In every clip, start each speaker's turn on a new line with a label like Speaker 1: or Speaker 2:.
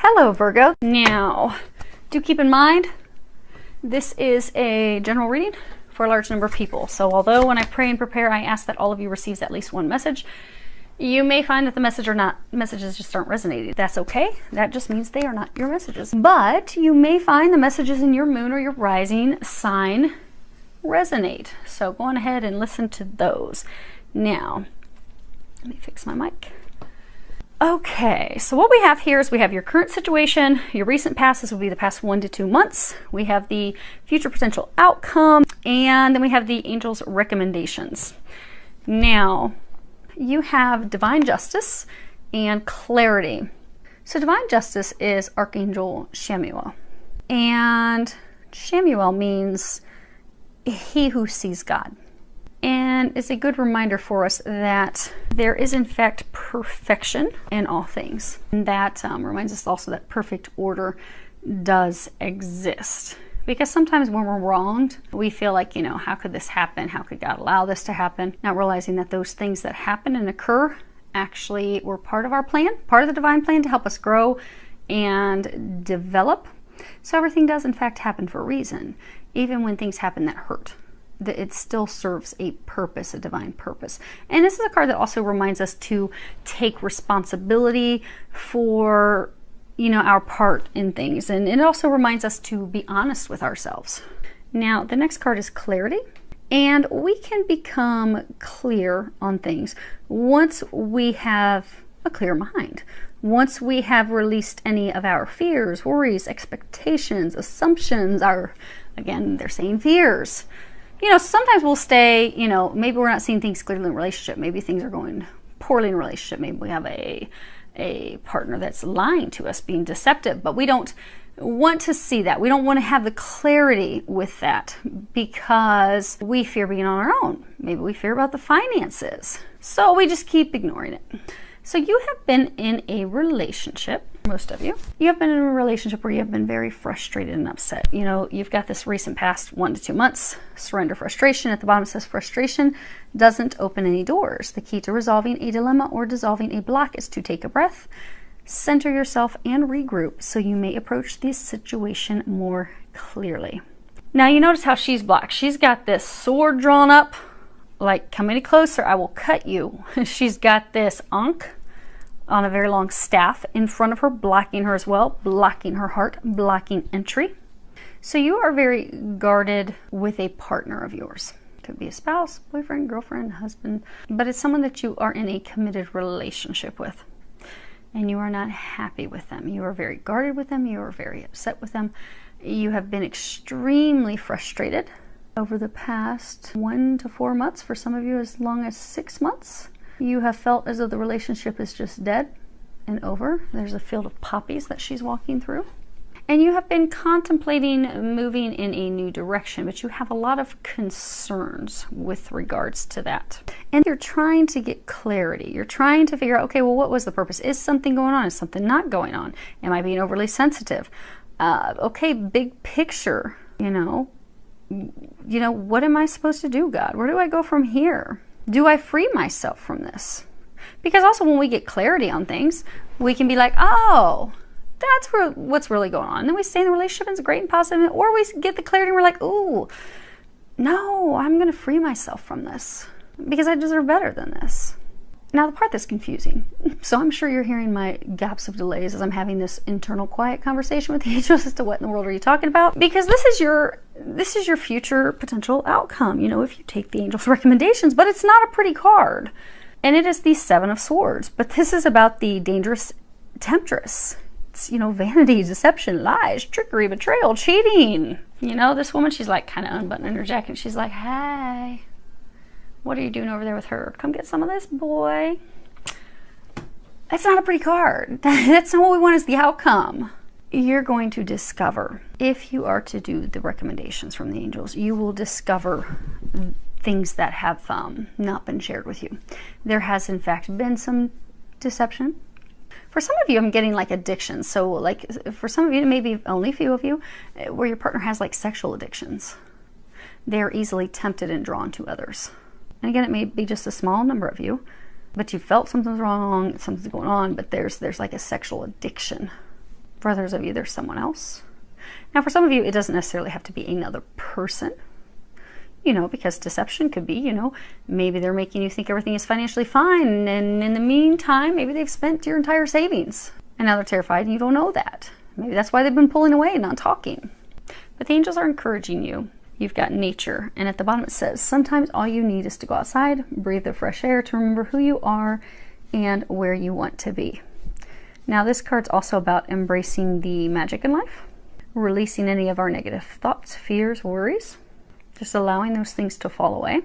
Speaker 1: Hello, Virgo. Now, do keep in mind, this is a general reading for a large number of people. So although when I pray and prepare, I ask that all of you receives at least one message, you may find that the messages just aren't resonating. That's okay. That just means they are not your messages. But you may find the messages in your moon or your rising sign resonate. So go on ahead and listen to those. Now, let me fix my mic. Okay, so what we have here is we have your current situation, your recent past, this will be the past 1 to 2 months. We have the future potential outcome, and then we have the angel's recommendations. Now, you have divine justice and clarity. So divine justice is Archangel Chamuel. And Chamuel means he who sees God. And it's a good reminder for us that there is in fact perfection in all things. And that reminds us also that perfect order does exist. Because sometimes when we're wronged, we feel like, you know, how could this happen? How could God allow this to happen? Not realizing that those things that happen and occur actually were part of our plan, part of the divine plan to help us grow and develop. So everything does in fact happen for a reason, even when things happen that hurt. That it still serves a purpose, a divine purpose. And this is a card that also reminds us to take responsibility for, you know, our part in things. And it also reminds us to be honest with ourselves. Now, the next card is clarity. And we can become clear on things once we have a clear mind. Once we have released any of our fears, worries, expectations, assumptions, again, they're saying fears. You know, sometimes we'll stay, you know, maybe we're not seeing things clearly in a relationship. Maybe things are going poorly in a relationship. Maybe we have a partner that's lying to us, being deceptive, but we don't want to see that. We don't want to have the clarity with that because we fear being on our own. Maybe we fear about the finances. So we just keep ignoring it. So you have been in a relationship, most of you. You have been in a relationship where you have been very frustrated and upset. You know, you've got this recent past 1 to 2 months, surrender frustration. At the bottom it says frustration doesn't open any doors. The key to resolving a dilemma or dissolving a block is to take a breath, center yourself, and regroup so you may approach this situation more clearly. Now you notice how she's blocked. She's got this sword drawn up, like, come any closer, I will cut you. She's got this ankh on a very long staff in front of her, blocking her as well, blocking her heart, blocking entry. So you are very guarded with a partner of yours. Could be a spouse, boyfriend, girlfriend, husband, but it's someone that you are in a committed relationship with. And you are not happy with them. You are very guarded with them. You are very upset with them. You have been extremely frustrated over the past 1 to 4 months, for some of you as long as 6 months. You have felt as though the relationship is just dead and over. There's a field of poppies that she's walking through. And you have been contemplating moving in a new direction, but you have a lot of concerns with regards to that. And you're trying to get clarity. You're trying to figure out, okay, well, what was the purpose? Is something going on? Is something not going on? Am I being overly sensitive? Okay, big picture, you know, what am I supposed to do, God? Where do I go from here? Do I free myself from this? Because also when we get clarity on things, we can be like, oh, that's what's really going on. And then we stay in the relationship and it's great and positive. Or we get the clarity and we're like, ooh, no, I'm going to free myself from this because I deserve better than this. Now the part that's confusing, so I'm sure you're hearing my gaps of delays as I'm having this internal quiet conversation with the angels as to what in the world are you talking about? Because this is your future potential outcome, you know, if you take the angel's recommendations, but it's not a pretty card. And it is the 7 of Swords, but this is about the dangerous temptress. It's, you know, vanity, deception, lies, trickery, betrayal, cheating. You know, this woman, she's like kind of unbuttoning her jacket. She's like, hey, what are you doing over there with her? Come get some of this, boy. That's not a pretty card. That's not what we want is the outcome. You're going to discover, if you are to do the recommendations from the angels, you will discover things that have not been shared with you. There has in fact been some deception. For some of you, I'm getting like addiction. So like for some of you, maybe only a few of you, where your partner has like sexual addictions. They're easily tempted and drawn to others. And again, it may be just a small number of you, but you felt something's wrong, something's going on, but there's like a sexual addiction For others of you, there's someone else. Now, for some of you, it doesn't necessarily have to be another person, you know, because deception could be, you know, maybe they're making you think everything is financially fine, and in the meantime, maybe they've spent your entire savings, and now they're terrified, and you don't know that. Maybe that's why they've been pulling away and not talking. But the angels are encouraging you. You've got nature, and at the bottom it says, sometimes all you need is to go outside, breathe the fresh air, to remember who you are and where you want to be. Now, this card's also about embracing the magic in life, releasing any of our negative thoughts, fears, worries, just allowing those things to fall away.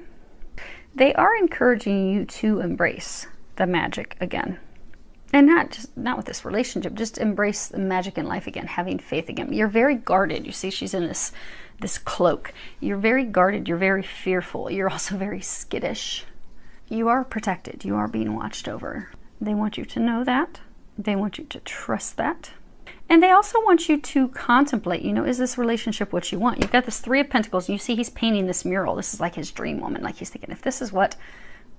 Speaker 1: They are encouraging you to embrace the magic again. And not with this relationship, just embrace the magic in life again, having faith again. You're very guarded. You see, she's in this cloak. You're very guarded. You're very fearful. You're also very skittish. You are protected. You are being watched over. They want you to know that. They want you to trust that. And they also want you to contemplate, you know, is this relationship what you want? You've got this Three of Pentacles, and you see he's painting this mural. This is like his dream woman. Like he's thinking, if this is what,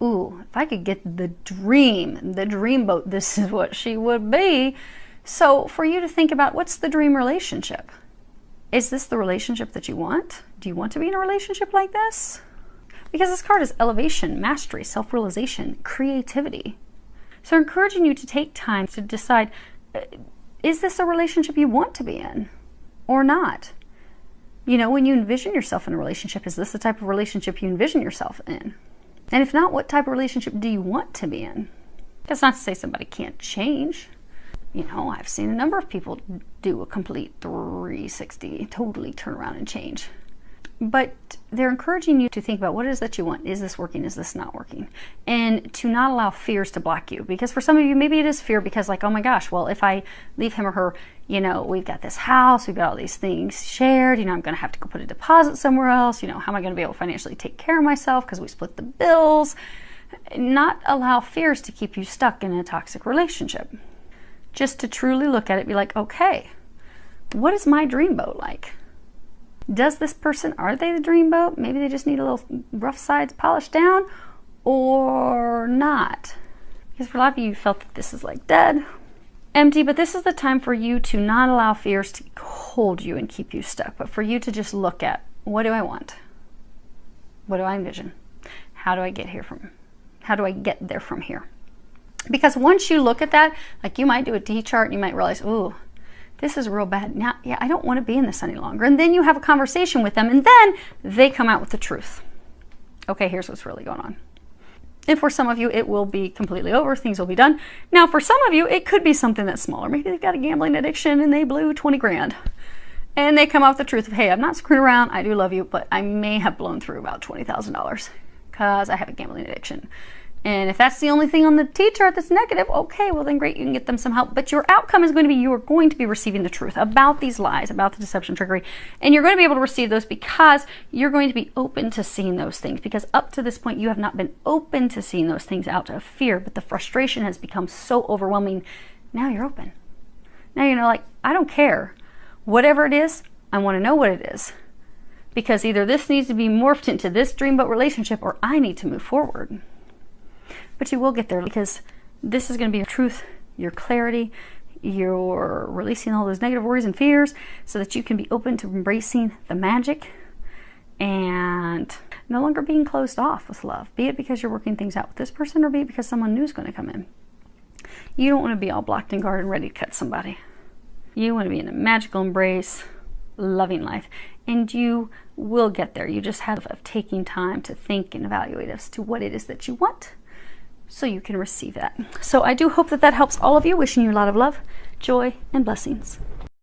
Speaker 1: ooh, if I could get the dream boat, this is what she would be. So for you to think about, what's the dream relationship? Is this the relationship that you want? Do you want to be in a relationship like this? Because this card is elevation, mastery, self-realization, creativity. So encouraging you to take time to decide, is this a relationship you want to be in or not? You know, when you envision yourself in a relationship, is this the type of relationship you envision yourself in? And if not, what type of relationship do you want to be in? That's not to say somebody can't change. You know, I've seen a number of people do a complete 360, totally turn around and change. But they're encouraging you to think about what it is that you want. Is this working? Is this not working? And to not allow fears to block you. Because for some of you, maybe it is fear because like, oh my gosh, well, if I leave him or her, you know, we've got this house, we've got all these things shared, you know, I'm going to have to go put a deposit somewhere else. You know, how am I going to be able to financially take care of myself because we split the bills? Not allow fears to keep you stuck in a toxic relationship. Just to truly look at it, be like, okay, what is my dream boat like? Does this person, are they the dream boat? Maybe they just need a little rough sides polished down, or not. Because for a lot of you, you felt that this is like dead, empty, but this is the time for you to not allow fears to hold you and keep you stuck, but for you to just look at, what do I want? What do I envision? How do I get there from here? Because once you look at that, like you might do a D chart and you might realize, ooh, this is real bad. Now, yeah, I don't want to be in this any longer. And then you have a conversation with them and then they come out with the truth. Okay, here's what's really going on. And for some of you, it will be completely over. Things will be done. Now, for some of you, it could be something that's smaller. Maybe they've got a gambling addiction and they blew 20 grand. And they come out with the truth of, hey, I'm not screwing around. I do love you, but I may have blown through about $20,000 because I have a gambling addiction. And if that's the only thing on the T chart that's negative, okay, well then great, you can get them some help. But your outcome is going to be, you are going to be receiving the truth about these lies, about the deception, trickery. And you're going to be able to receive those because you're going to be open to seeing those things. Because up to this point, you have not been open to seeing those things out of fear. But the frustration has become so overwhelming. Now you're open. Now you're like, I don't care. Whatever it is, I want to know what it is. Because either this needs to be morphed into this dreamboat relationship or I need to move forward. But you will get there because this is going to be your truth, your clarity, you're releasing all those negative worries and fears so that you can be open to embracing the magic and no longer being closed off with love. Be it because you're working things out with this person or be it because someone new is going to come in. You don't want to be all blocked and guarded and ready to cut somebody. You want to be in a magical embrace, loving life. And you will get there. You just have of taking time to think and evaluate as to what it is that you want, so you can receive that. So I do hope that that helps all of you. Wishing you a lot of love, joy, and blessings.